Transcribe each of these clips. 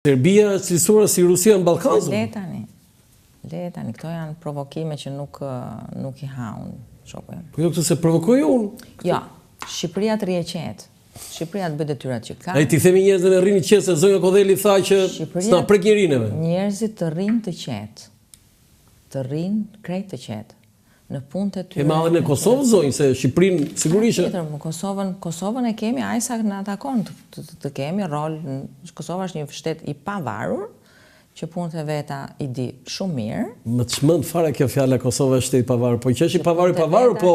Serbia e cilësuar si Rusia në Ballkan. Le tani, këto janë provokime që nuk I haun shoku jam. Po jo këtë se provokoj unë. Jo, Shqipëria të rije qetë. Shqipëria të bëjë detyrat që ka. Ai ti themi njerëzve në rrini qetë se zonja Kodheli tha që s'na prek njerëneve. Njerëzit të rrinë të qetë. Të rrinë krejt të qetë. Në punët e tyre. E madhe në Kosovë zonjë se Shqipërinë sigurisht. Kosovën e kemi aq sa na takon të kemi rol. Kosova është një shtet I pavarur që punët e veta I di shumë mirë. Më çmend fare kjo fjala Kosova është shtet I pavarur, po që është I pavarur, po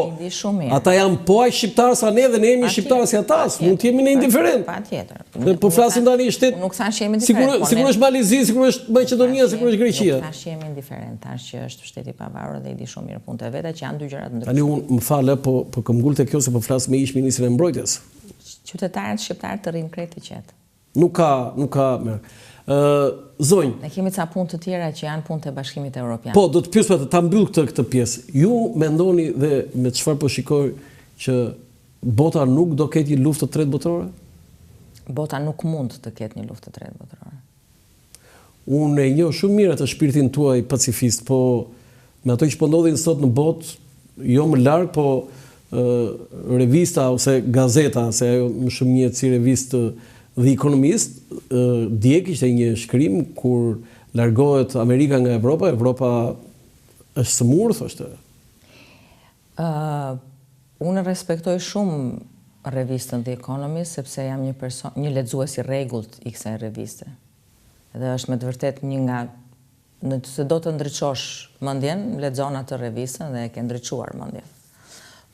ata janë po aq shqiptarë sa ne dhe ne jemi shqiptarë si ata, mund të jemi ne indiferent. Patjetër. Po flasim tani shtet. Nuk thash jemi indiferent. Sigurisht Malizi, sigurisht Maqedonia, sigurisht Greqia. Nuk thash jemi indiferent, thash që është shtet I pavarur dhe I di shumë mirë punët e veta që janë dy gjëra të ndryshme. Tani unë më falë, po kam ngulte kjo se po flas me ish ministrin e mbrojtjes. Qytetarët shqiptarë të rrinë krejt të qetë. Nuk ka mirë. Zonjë. Ne kemi ca punë të tjera që janë punë të Bashkimit Evropian. Po, do të pyes për ta mbyll këtë pjesë. Ju mendoni dhe me çfarë po shikoj që bota nuk do ketë një luftë të tretë botërore? Bota nuk mund të ketë një luftë të tretë botërore. Unë e njoh shumë mirë atë shpirtin tuaj pacifist, po me ato që po ndodhin sot në botë, jo më larg, po revista ose gazeta, se ajo më shumë njihet si revistë The Economist, dje kishte një shkrim kur largohet Amerika nga Evropa, Evropa është sëmur, thoshte. Unë respektoj shumë revistën The Economist, sepse jam një lexues I rregullt I kësaj reviste. Dhe është me të vërtet një nga, nëse do të ndriçosh mendjen, lexon atë revistën dhe e ke ndriçuar mendjen.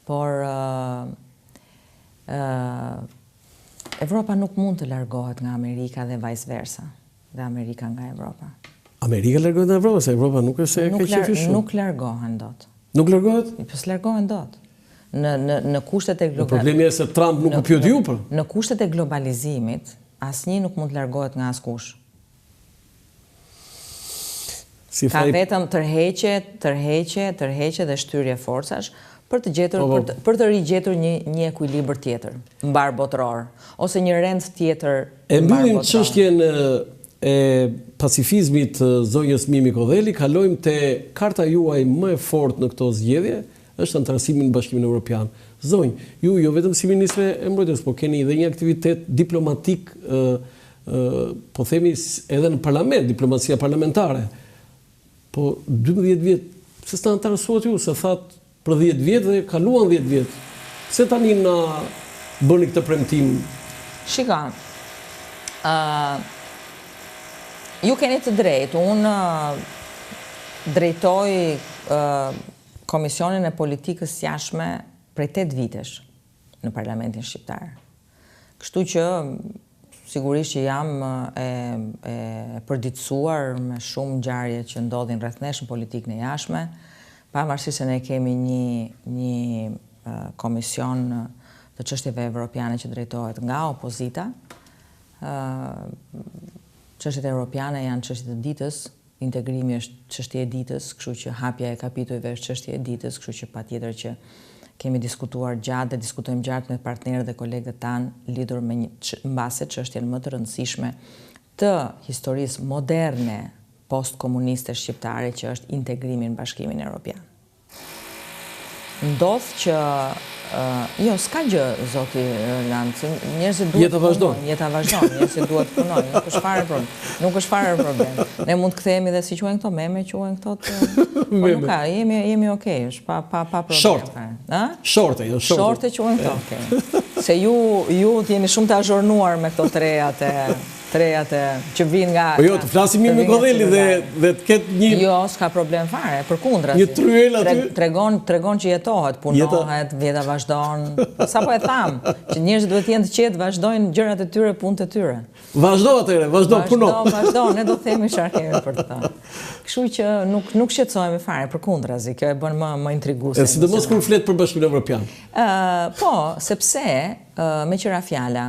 Por Evropa nuk mund të largohet nga Amerika dhe vice versa, dhe Amerika nga Evropa. Amerika largohet nga Evropa, se Evropa nuk është se ka qefi shumë. Nuk largohen dot. Nuk largohet? Po s'largohen dot. Në kushtet e problemi është se Trump nuk u pyet ju për. Në kushtet e globalizimit, asnjë nuk mund të largohet nga askush. Ka vetëm tërheqje dhe shtyrie forcash për të rigjetur një ekuilibër tjetër, mbar botëror, ose një rend tjetër e mbyllim çështjen e pacifizmit zonjës Mimi Kodheli, kalojmë te karta juaj më e fortë në këto zgjedhje, është antarësimi në Bashkimin Evropian. Zonjë, ju jo vetëm si ministre e mbrojtjes, po keni edhe një aktivitet diplomatik, po themi edhe në parlament, diplomacia parlamentare. Po 12 vjet, pse s'ta antarësuat ju, se thatë për 10 vjet dhe kaluan 10 vjet. Pse tani na bëni këtë premtim? Shika, ju keni të drejtë. Unë drejtoj Komisionin e Politikës Jashtme prej 8 vitesh në Parlamentin Shqiptar. Kështu që sigurisht që jam e përditësuar me shumë ngjarje që ndodhin rreth nesh në politikën e jashtme, pavarësisht se ne kemi një komision të çështjeve evropiane që drejtohet nga opozita. Çështjet europiane janë çështje të ditës, integrimi është çështje e ditës, kështu që hapja e kapitujve është çështje e ditës, kështu që patjetër që kemi diskutuar gjatë dhe diskutojmë gjatë me partnerët dhe kolegët tanë lidhur me mbase çështjen më të rëndësishme të historisë moderne post-komuniste shqiptare që është integrimi në Bashkimin Evropian. Ndodh që jo, s'ka gjë, zoti Roland, njerëzit duhet jeta vazhdon, njerëzit duhet punojnë, nuk është fare problem. Ne mund të kthehemi dhe si quhen këto meme, quhen këto po nuk ka, jemi okay, është pa problem. Shorte quhen këto, okay. Se ju jeni shumë të azhurnuar me këto trejat që vinë nga... Po jo, të flasim Mimi Kodheli dhe të ketë një... Jo, s'ka problem fare, përkundra. Një tryel aty... Tregon që jetohet, punohet, vjeta vazhdon. Sa po e thamë, që njerëzit duhet jenë të qetë, vazhdojnë gjërat e tyre, punët e tyre. Vazhdo atëre, puno. Vazhdo, ne do themi çfarë kemi për të thënë. Kështu që nuk shqetësohemi fare, përkundrazi, kjo e bën më intriguese. Sidomos kur flet për Bashkimin Evropian. Po, sepse me qira fjala,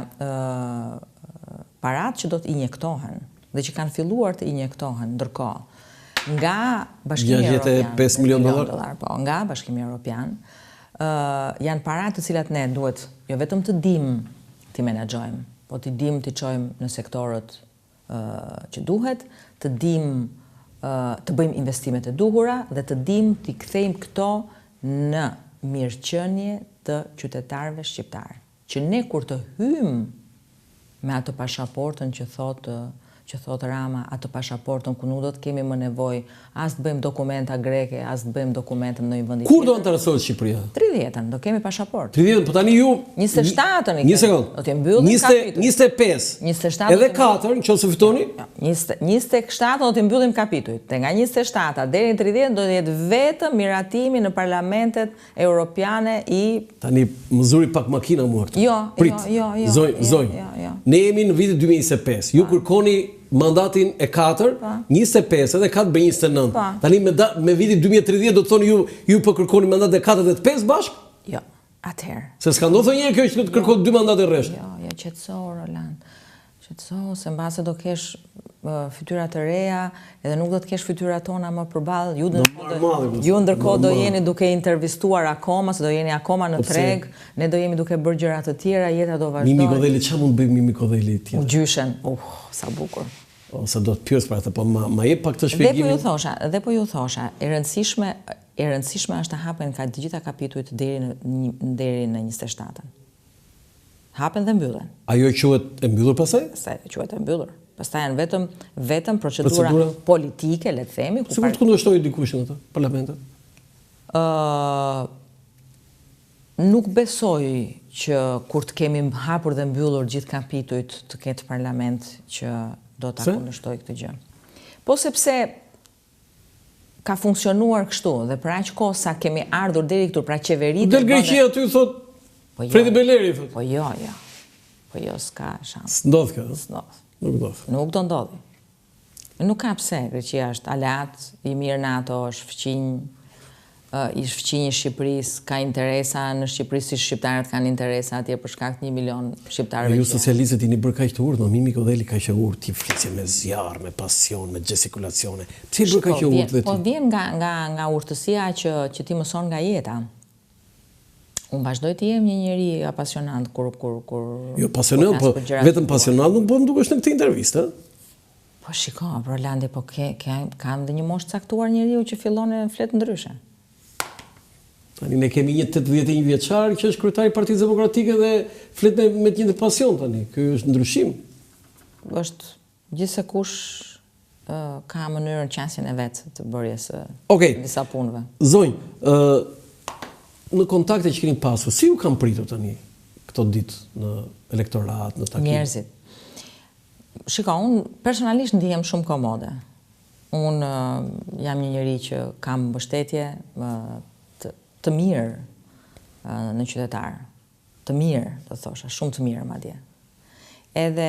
parat që do të injektohen dhe që kanë filluar të injektohen ndërkohë nga Bashkimi Evropian, $65 milion, po, nga Bashkimi Evropian, janë parat të cilat ne duhet jo vetëm të dim të menaxhojmë, po të dim të çojmë në sektorët që duhet, të dim të bëjmë investimet e duhura dhe të dim t'i kthejmë këto në mirëqenie të qytetarëve shqiptarë. Që ne kur të hymë me atë pasaportën që thot Rama, atë pasaportën ku nuk do të kemi më nevojë as të bëjmë dokumenta greke, as të bëjmë dokumenta në një vend. Kur do interesohet Shqipëria? 30-ën do kemi pasaportë. 30-ën, po tani ju 27-ën Një sekond. do të mbyllim kapitull. 25. 27 Edhe 4, nëse fitoni? 27 do të mbyllim kapitujt. Te nga 27 deri në 30 do të jetë vetëm miratimi në parlamentet europiane i Tani më zuri pak makina mua këtu. Prit. Zonjë. Ne jemi në vitin 2025. Ju kërkoni mandatin e 4, 25 edhe 4 bën 29. Tani me vitin 2030 do të thoni ju po kërkoni mandat e 4 dhe të 5 bashk? Jo, atëherë. Se s'ka ndodhur një kjo që të kërkon 2 mandate rresht. Jo, qetëso Roland. Qetëso se mbase do kesh fytyra të reja, edhe nuk do të kesh fytyrat tona më përballë. Ju ndërkohë do jeni duke intervistuar akoma, se do jeni akoma në treg, ne do jemi duke bërë gjëra të tjera, jeta do vazhdojë. Mimi Kodheli, çfarë mund të bëjmë Mimi Kodheli tjetër? U gjyshen. Sa bukur. Ose do të pyes për atë, po ma jep pak të shpjegimin. Dhe po ju thosha, e rëndësishme është të hapen të gjitha kapitujt deri në 27-ën. Hapen dhe mbyllen. Ajo quhet e mbyllur pastaj? Pastaj quhet e mbyllur. Pastaj janë vetëm procedura politike, le të themi. Sigur të kundërshtojë dikush në atë parlamentet? Nuk besoj që kur të kemi hapur dhe mbyllur gjithë kapitujt të ketë parlament që do ta kundërshtoj këtë gjë. Po sepse ka funksionuar kështu dhe për aq kohë sa kemi ardhur deri këtu, pra qeveritë. Del Greqia aty thot Fredi Beleri thot. Po jo. Po jo, s'ka shans. S'ndodh kjo. Nuk do ndodhi. Nuk ka pse, Greqia është aleat, i mirë NATO, është fëqinj i Shqipërisë, ka interesa në Shqipëri si shqiptarët kanë interesa atje për shkak të 1 milion shqiptarëve. Ju socialistët jeni bërë kaq të urtë, Mimi Kodheli kaq e urtë, ti flisje me zjarr, me pasion, me gestikulacione. Pse bërë kaq e urtë vetë? Po vjen nga urtësia që ti mëson nga jeta. Unë vazhdoj të jem një njeri apasionant kur Jo, pasionant, po vetëm pasionant nuk po më dukesh në këtë intervistë, Po shiko, Rolandi, po kam dhe një moshë caktuar njeriu që fillon e flet ndryshe. Tani ne kemi një 81 vjeçar që është kryetari i Partisë Demokratike dhe flet me të njëjtin pasion tani. Ky është ndryshim. Është gjithsekush ka mënyrën qasjen e vet të bërjes së disa punëve. Zonjë, në kontakte që keni pasur, si ju kanë pritur tani këto ditë në elektorat, në takime? Njerëzit. Shiko, unë personalisht ndihem shumë komode. Unë jam një njeri që kam mbështetje të mirë në qytetar. Të mirë, do thosha, shumë të mirë madje. Edhe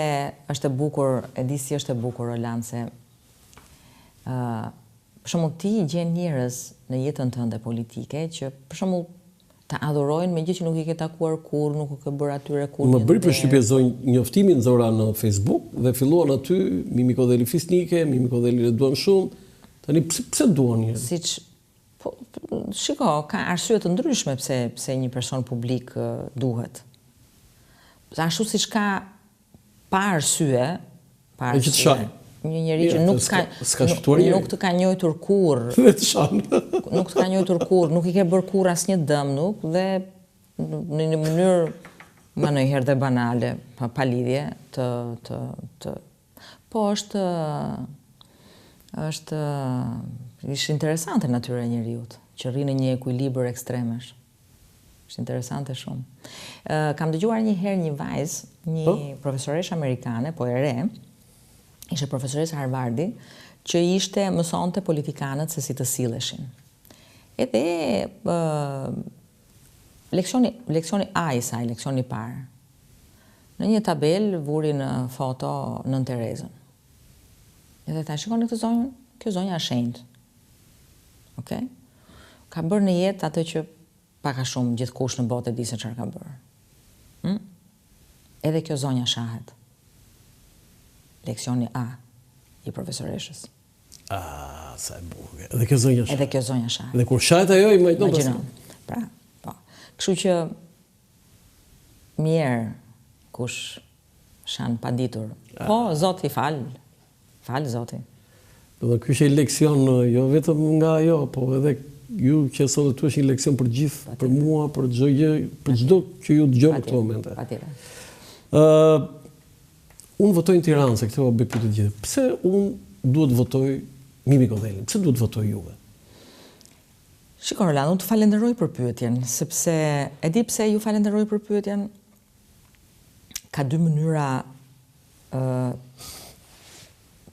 është e bukur, e di si është e bukur, Roland, se për shembull ti gjen njerëz në jetën tënde politike që për shembull ta adhurojnë me gjë që nuk i ke takuar kur, nuk u ke bërë atyre kur. Më bëri përshtypje zonjë njoftimin nxora në Facebook dhe filluan aty Mimi Kodheli fisnike, Mimi Kodheli e duan shumë. Tani pse duan njerëz? Siç shiko, ka arsye të ndryshme pse një person publik duhet. Ashtu siç ka pa arsye, një njeri që nuk të ka njohur kurrë. Nuk të ka njohur kurrë, nuk i ke bërë kurrë asnjë dëm nuk dhe në një mënyrë më ndonjëherë dhe banale, pa lidhje po është interesante natyra e njeriut, që rri në një ekuilibër ekstremesh. Është interesante shumë. Kam dëgjuar një herë një vajzë, një profesoresh amerikane, po e re, ishte profesoresë Harvardi, që mësonte politikanët se si të silleshin. Edhe leksioni A i saj, leksioni parë. Në një tabel vuri në foto Nën Terezën. Edhe ta shikoni këtë zonjën, kjo zonja është shenjtë. Okej? Ka bërë në jetë atë që pak a shumë gjithkush në botë e di se çfarë ka bërë. Edhe kjo zonja shahet. Leksioni A i profesoreshës. Sa e bukur. Edhe kjo zonja shahet. Edhe kjo zonja shahet. Dhe kur shahet ajo i majton pastaj. Pra, po. Kështu që mirë kush shan pa ditur. Po, Zoti fal, Falë zoti. Do të ky është një leksion jo vetëm nga ajo, po edhe ju që sot këtu është një leksion për gjithë, për mua, për çdo gjë, për çdo që ju dëgjon në këtë momente. Patjetër. Unë votoj në Tiranë, se këtë bëj pyetje të gjithë. Pse unë duhet votoj Mimi Kodhelin? Pse duhet votoj juve? Shiko Roland, unë të falenderoj për pyetjen, sepse e di pse ju falenderoj për pyetjen. Ka dy mënyra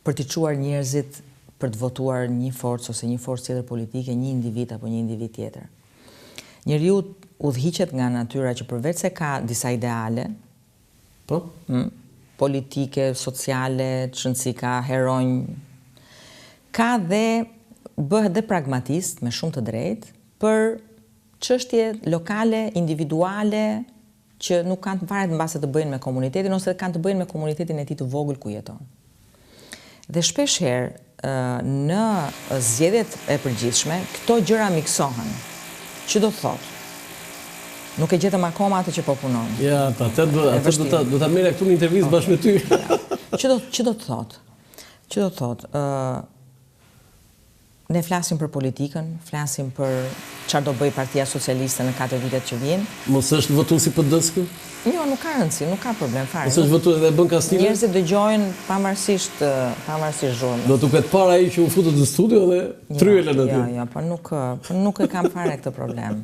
për t'i çuar njerëzit për të votuar një forcë ose një forcë tjetër politike, një individ apo një individ tjetër. Njeriu udhhiqet nga natyra që përveç se ka disa ideale, politike, sociale, shëndësika, heronj, ka dhe bëhet dhe pragmatist me shumë të drejtë për çështje lokale, individuale, që nuk kanë fare të mbase të bëjnë me komunitetin ose kanë të bëjnë me komunitetin e tij të vogël ku jeton. Dhe shpesh herë në zgjedhjet e përgjithshme këto gjëra miksohen. Që do të thotë? Nuk e gjetëm akoma atë që po punon. Ja, atë do ta merre këtu në intervistë bashkë me ty. Që do të thotë? Që do të thotë? Ne flasim për politikën, flasim për çfarë do bëj Partia Socialiste në 4 vitet që vijnë. Mos është votues i PD-s kë? Jo, nuk ka rëndësi, nuk ka problem fare. Mos është votues edhe bën kastile? Njerëzit dëgjojnë pavarësisht zhurmës. Do të ketë para ai që u futet në studio dhe tryelën aty. Jo, po nuk e kam fare këtë problem.